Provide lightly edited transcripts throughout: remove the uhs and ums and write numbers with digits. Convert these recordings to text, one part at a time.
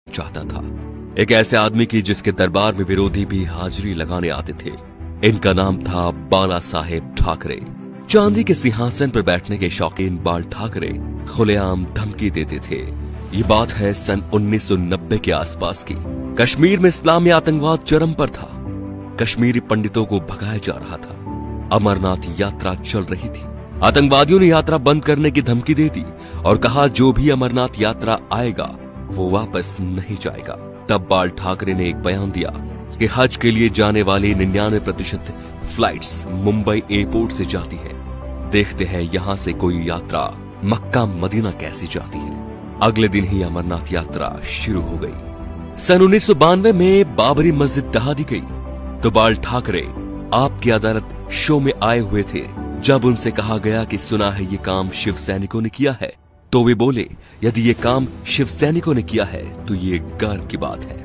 चाहता था, एक ऐसे आदमी की जिसके दरबार में विरोधी भी हाजिरी लगाने आते थे। इनका नाम था बाला साहेब ठाकरे। चांदी के सिंहासन पर बैठने के शौकीन बाल ठाकरे खुलेआम धमकी देते थे। ये बात है सन 1990 के आसपास की। कश्मीर में इस्लामी आतंकवाद चरम पर था। कश्मीरी पंडितों को भगाया जा रहा था। अमरनाथ यात्रा चल रही थी। आतंकवादियों ने यात्रा बंद करने की धमकी दे दी और कहा जो भी अमरनाथ यात्रा आएगा वो वापस नहीं जाएगा। तब बाल ठाकरे ने एक बयान दिया कि हज के लिए जाने वाली 99% फ्लाइट्स मुंबई एयरपोर्ट से जाती है। देखते हैं यहां से कोई यात्रा मक्का मदीना कैसी जाती है। अगले दिन ही अमरनाथ यात्रा शुरू हो गई। सन 1992 में बाबरी मस्जिद ढहा दी गई तो बाल ठाकरे आपकी अदालत शो में आए हुए थे। जब उनसे कहा गया कि सुना है ये काम शिव सैनिकों ने किया है, तो वे बोले यदि ये काम शिव सैनिकों ने किया है तो ये गर्व की बात है।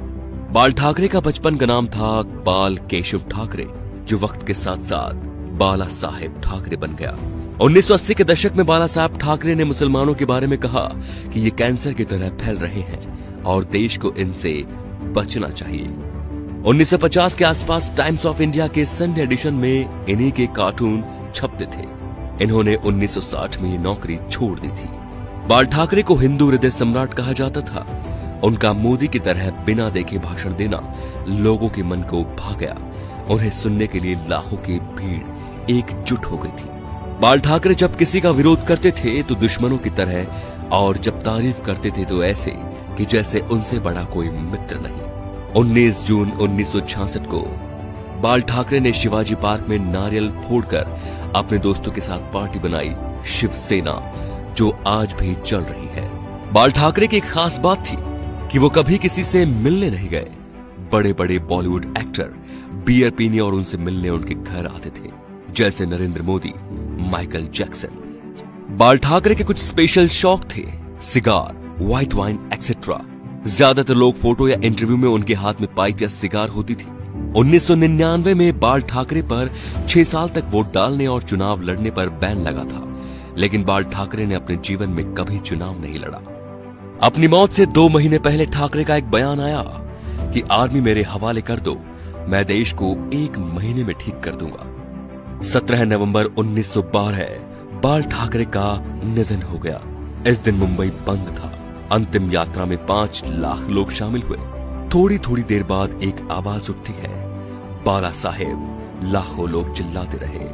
बाल ठाकरे का बचपन का नाम था बाल केशव ठाकरे, जो वक्त के साथ साथ बाला साहेब ठाकरे बन गया। 1980 के दशक में बाला साहेब ठाकरे ने मुसलमानों के बारे में कहा कि ये कैंसर की तरह फैल रहे हैं और देश को इनसे बचना चाहिए। 1950 के आसपास टाइम्स ऑफ इंडिया के संडे एडिशन में इन्हीं के कार्टून छपते थे। इन्होंने 1960 में ये नौकरी छोड़ दी थी। बाल ठाकरे को हिंदू हृदय सम्राट कहा जाता था। उनका मोदी की तरह बिना देखे भाषण देना लोगों के मन को भा गया। उन्हें सुनने के लिए लाखों की भीड़ एकजुट हो गई थी। बाल ठाकरे जब किसी का विरोध करते थे तो दुश्मनों की तरह, और जब तारीफ करते थे तो ऐसे कि जैसे उनसे बड़ा कोई मित्र नहीं। 19 जून 1966 को बाल ठाकरे ने शिवाजी पार्क में नारियल फोड़कर अपने दोस्तों के साथ पार्टी बनाई, शिवसेना, जो आज भी चल रही है। बाल ठाकरे की एक खास बात थी कि वो कभी किसी से मिलने नहीं गए। बड़े बड़े बॉलीवुड एक्टर बियर पीने और उनसे मिलने उनके घर आते थे, जैसे नरेंद्र मोदी, माइकल जैक्सन। बाल ठाकरे के कुछ स्पेशल शौक थे, सिगार, व्हाइट वाइन एक्सेट्रा। ज्यादातर लोग फोटो या इंटरव्यू में उनके हाथ में पाइप या सिगार होती थी। 1999 में बाल ठाकरे पर 6 साल तक वोट डालने और चुनाव लड़ने पर बैन लगा था, लेकिन बाल ठाकरे ने अपने जीवन में कभी चुनाव नहीं लड़ा। अपनी मौत से 2 महीने पहले ठाकरे का एक बयान आया कि आर्मी मेरे हवाले कर दो, मैं देश को 1 महीने में ठीक कर दूंगा। 17 नवंबर 1912 बाल ठाकरे का निधन हो गया। इस दिन मुंबई बंद था। अंतिम यात्रा में 5 लाख लोग शामिल हुए। थोड़ी थोड़ी देर बाद एक आवाज उठती है, बाला साहेब। लाखों लोग चिल्लाते रहे,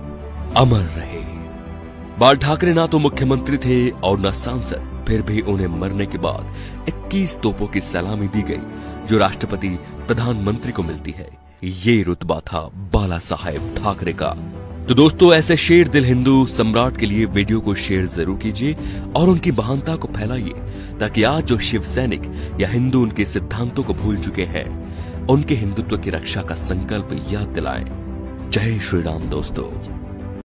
अमर रहे। बाल ठाकरे ना तो मुख्यमंत्री थे और न सांसद, फिर भी उन्हें मरने के बाद 21 तोपों की सलामी दी गई, जो राष्ट्रपति प्रधानमंत्री को मिलती है। ये रुतबा था बाला साहेब ठाकरे का। तो दोस्तों, ऐसे शेर दिल हिंदू सम्राट के लिए वीडियो को शेयर जरूर कीजिए और उनकी महानता को फैलाइए, ताकि आज जो शिव सैनिक या हिंदू उनके सिद्धांतों को भूल चुके हैं, उनके हिंदुत्व की रक्षा का संकल्प याद दिलाएं। जय श्री राम दोस्तों।